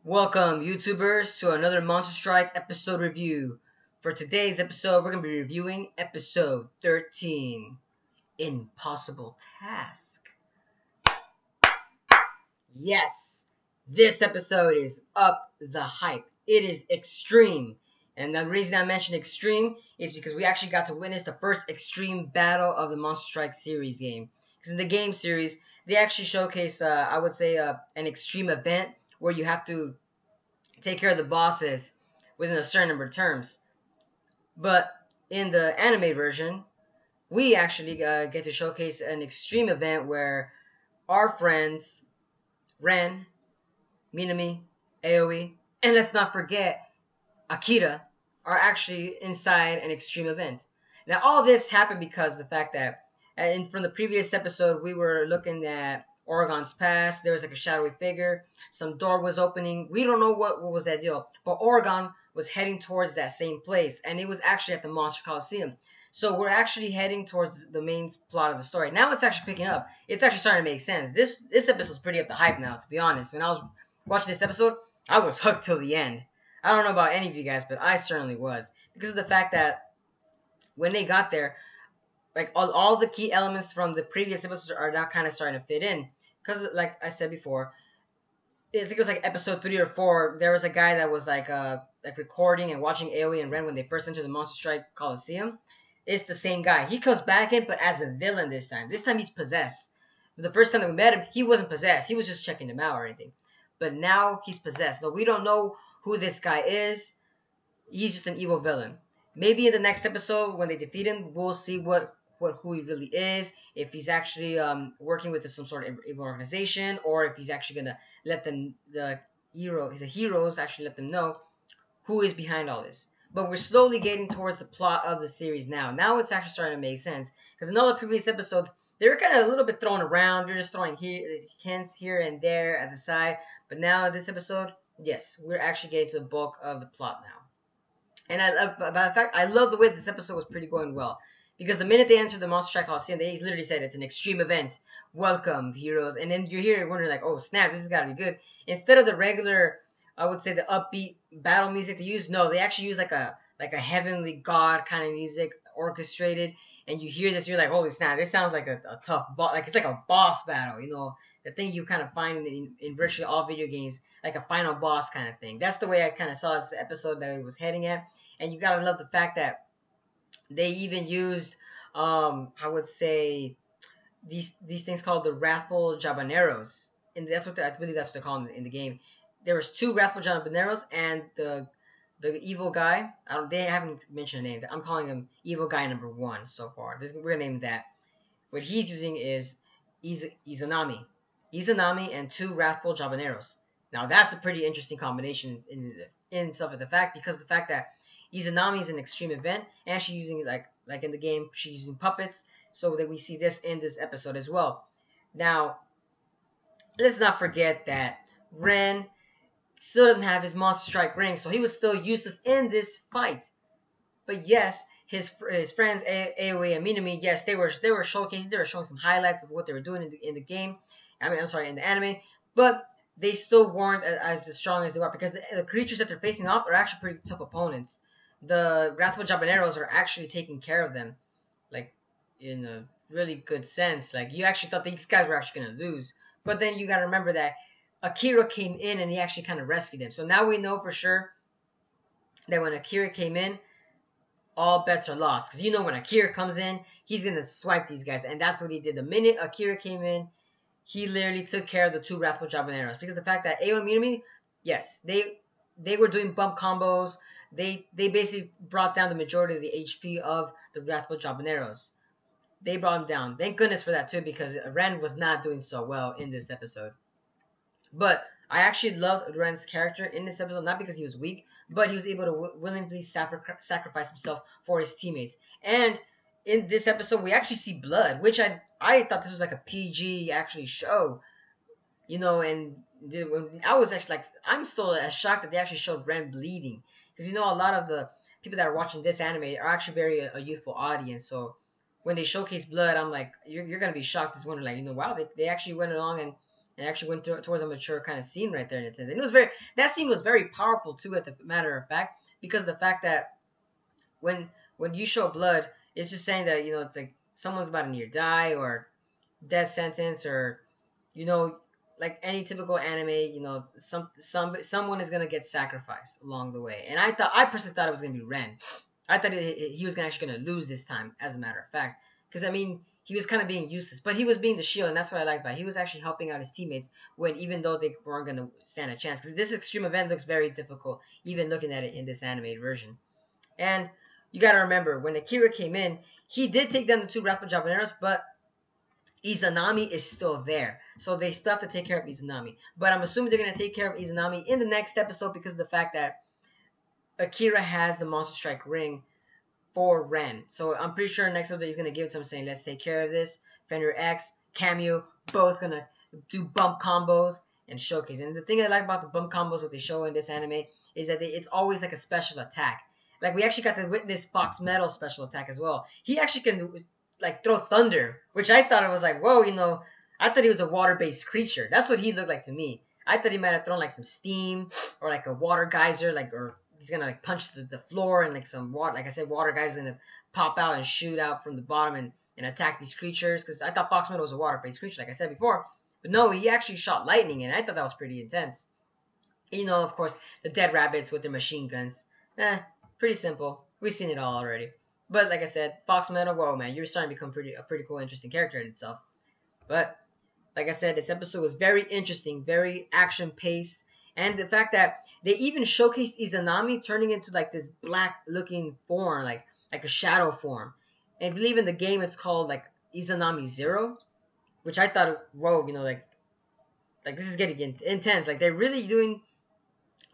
Welcome, YouTubers, to another Monster Strike episode review. For today's episode, we're going to be reviewing episode 13, Impossible Task. Yes, this episode is up the hype. It is extreme. And the reason I mentioned extreme is because we actually got to witness the first extreme battle of the Monster Strike series game. Because in the game series, they actually showcase, I would say, an extreme event where you have to take care of the bosses within a certain number of terms. But in the anime version, we actually get to showcase an extreme event where our friends, Ren, Minami, Aoi, and let's not forget Akira, are actually inside an extreme event. Now, all this happened because of the fact that from the previous episode, we were looking at Oregon's past. There was like a shadowy figure. Some door was opening. We don't know what was that deal. But Oregon was heading towards that same place. And it was actually at the Monster Colosseum. So we're actually heading towards the main plot of the story. Now it's actually picking up. It's actually starting to make sense. This episode's pretty up the hype now, to be honest. When I was watching this episode, I was hooked till the end. I don't know about any of you guys, but I certainly was. Because of the fact that when they got there, like all the key elements from the previous episodes are now kind of starting to fit in. Because like I said before, I think it was like episode 3 or 4, there was a guy that was like recording and watching Aoi and Ren when they first entered the Monster Strike Colosseum. It's the same guy. He comes back in, but as a villain this time. This time he's possessed. The first time that we met him, he wasn't possessed. He was just checking him out or anything. But now he's possessed. So we don't know who this guy is. He's just an evil villain. Maybe in the next episode, when they defeat him, we'll see who he really is. If he's actually working with some sort of evil organization, or if he's actually gonna let the heroes actually let them know who is behind all this. But we're slowly getting towards the plot of the series now. Now it's actually starting to make sense. Because in all the previous episodes, they were kind of a little bit thrown around. They're just throwing hints here and there at the side. But now this episode, yes, we're actually getting to the bulk of the plot now. And I love the way this episode was pretty going well. Because the minute they entered the Monster Strike Colosseum, they literally said it's an extreme event. Welcome, heroes. And then you're here wondering like, oh snap, this has got to be good. Instead of the regular, I would say the upbeat battle music they use, no, they actually use like a heavenly god kind of music, orchestrated. And you hear this, you're like, holy snap, this sounds like a tough boss. Like it's like a boss battle, you know, the thing you kind of find in virtually all video games, like a final boss kind of thing. That's the way I kind of saw this episode that it was heading at. And you gotta love the fact that they even used, I would say, these things called the Wrathful Jabaneros, and that's what I believe that's what they call them in the game. There was 2 Wrathful Jabaneros and the evil guy. They haven't mentioned a name. I'm calling him Evil Guy number 1 so far. We're gonna name that. What he's using is Izanami, and 2 Wrathful Jabaneros. Now that's a pretty interesting combination in itself, because the fact that Izanami is an extreme event, and she's using like in the game, she's using puppets, so that we see this in this episode as well. Now, let's not forget that Ren still doesn't have his Monster Strike ring, so he was still useless in this fight. But yes, his friends Aoi and Minami, yes, they were showcasing, they were showing some highlights of what they were doing in the game. In the anime, but they still weren't as strong as they were, because the creatures that they're facing off are actually pretty tough opponents. The Wrathful Jabaneros are actually taking care of them, like, in a really good sense. Like, you actually thought these guys were actually going to lose. But then you got to remember that Akira came in and he actually kind of rescued them. So now we know for sure that when Akira came in, all bets are lost. Because you know when Akira comes in, he's going to swipe these guys. And that's what he did. The minute Akira came in, he literally took care of the 2 Wrathful Jabaneros. Because the fact that Aoi and Minami, yes, they were doing bump combos. They basically brought down the majority of the HP of the Wrathful Jabaneros. They brought him down. Thank goodness for that too, because Ren was not doing so well in this episode. But I actually loved Ren's character in this episode, not because he was weak, but he was able to willingly sacrifice himself for his teammates. And in this episode, we actually see blood, which I thought this was like a PG actually show, you know. And when I was actually like, I'm still as shocked that they actually showed Ren bleeding. Because, you know, a lot of the people that are watching this anime are actually very a youthful audience. So when they showcase blood, I'm like, you're going to be shocked as one. Like, you know, wow, they actually went along and and actually went towards a mature kind of scene right there in a sense. And it was very, that scene was very powerful too, at the matter of fact, because of the fact that when you show blood, it's just saying that, you know, it's like someone's about to near die or death sentence, or, you know, like any typical anime, you know, someone is gonna get sacrificed along the way. And I personally thought it was gonna be Ren. I thought he was actually gonna lose this time, as a matter of fact, because I mean, he was kind of being useless, but he was being the shield, and that's what I like about it. He was actually helping out his teammates when, even though they weren't gonna stand a chance, because this extreme event looks very difficult, even looking at it in this animated version. And you gotta remember, when Akira came in, he did take down the 2 Raffle Javaneros, but Izanami is still there. So they still have to take care of Izanami. But I'm assuming they're going to take care of Izanami in the next episode because of the fact that Akira has the Monster Strike ring for Ren. So I'm pretty sure next episode he's going to give it to him saying, let's take care of this. Fenrir X, Cameo, both going to do bump combos and showcase. And the thing I like about the bump combos that they show in this anime is that it's always like a special attack. Like, we actually got to witness Fox Metal special attack as well. He actually can like throw thunder, which I thought it was like, whoa, you know, I thought he was a water-based creature. That's what he looked like to me. I thought he might have thrown like some steam or like a water geyser, like, or he's gonna like punch the floor and like some water, like I said, water geyser gonna pop out and shoot out from the bottom and attack these creatures. Because I thought Fox Metal was a water-based creature, like I said before, but no, he actually shot lightning, and I thought that was pretty intense. And, you know, of course, the dead rabbits with their machine guns, pretty simple. We've seen it all already. But like I said, Fox Metal, whoa, man, you're starting to become a pretty cool, interesting character in itself. But like I said, this episode was very interesting, very action-paced, and the fact that they even showcased Izanami turning into like this black-looking form, like a shadow form. And I believe in the game it's called like Izanami Zero, which I thought, whoa, you know, like this is getting intense. Like, they're really doing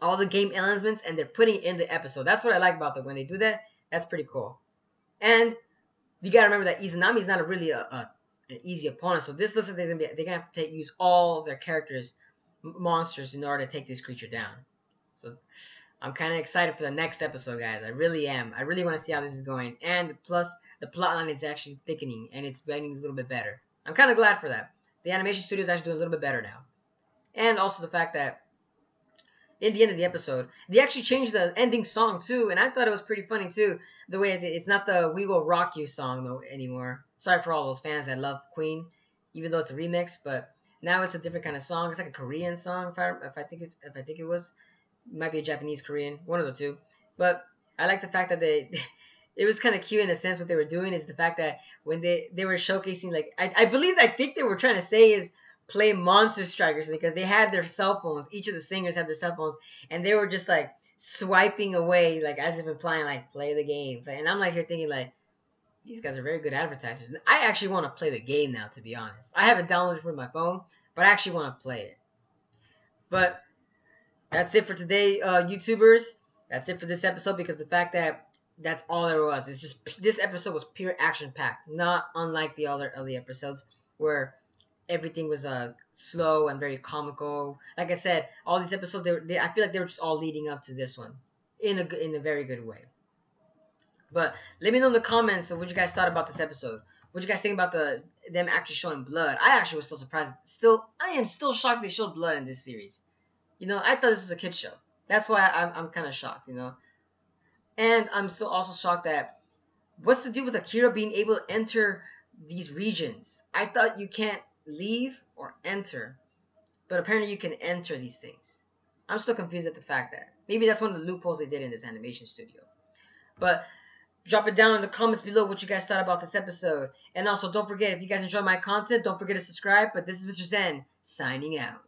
all the game elements and they're putting it in the episode. That's what I like about them. When they do that, that's pretty cool. And you gotta remember that Izanami is not really an easy opponent. So this looks like they're gonna have to use all their characters, monsters, in order to take this creature down. So I'm kind of excited for the next episode, guys. I really am. I really want to see how this is going. And plus, the plotline is actually thickening and it's getting a little bit better. I'm kind of glad for that. The animation studio is actually doing a little bit better now. And also the fact that in the end of the episode, they actually changed the ending song too, and I thought it was pretty funny too. The way it's not the "We Will Rock You" song though anymore. Sorry for all those fans that love Queen, even though it's a remix. But now it's a different kind of song. It's like a Korean song, if I think it was, it might be a Japanese Korean, one of the two. But I like the fact that it was kind of cute in a sense. What they were doing is the fact that when they were showcasing, like I think they were trying to say is, play Monster Strikers, because they had their cell phones. Each of the singers had their cell phones, and they were just like swiping away, like as if implying like, play the game. And I'm like here thinking like, these guys are very good advertisers. I actually want to play the game now, to be honest. I haven't downloaded it for my phone, but I actually want to play it. But that's it for today, YouTubers. That's it for this episode, because the fact that that's all there was. It's just, this episode was pure action packed, not unlike the other early episodes where everything was slow and very comical. Like I said, all these episodes, I feel like they were just all leading up to this one in a very good way. But let me know in the comments of what you guys thought about this episode. What you guys think about them actually showing blood? I actually was still surprised. I am still shocked they showed blood in this series. You know, I thought this was a kid's show. That's why I'm kind of shocked, you know. And I'm still also shocked that what's to do with Akira being able to enter these regions? I thought you can't leave or enter, but apparently you can enter these things. I'm still confused at the fact that maybe that's one of the loopholes they did in this animation studio. But drop it down in the comments below what you guys thought about this episode. And also, don't forget, if you guys enjoy my content, don't forget to subscribe. But this is Mr. Zen, signing out.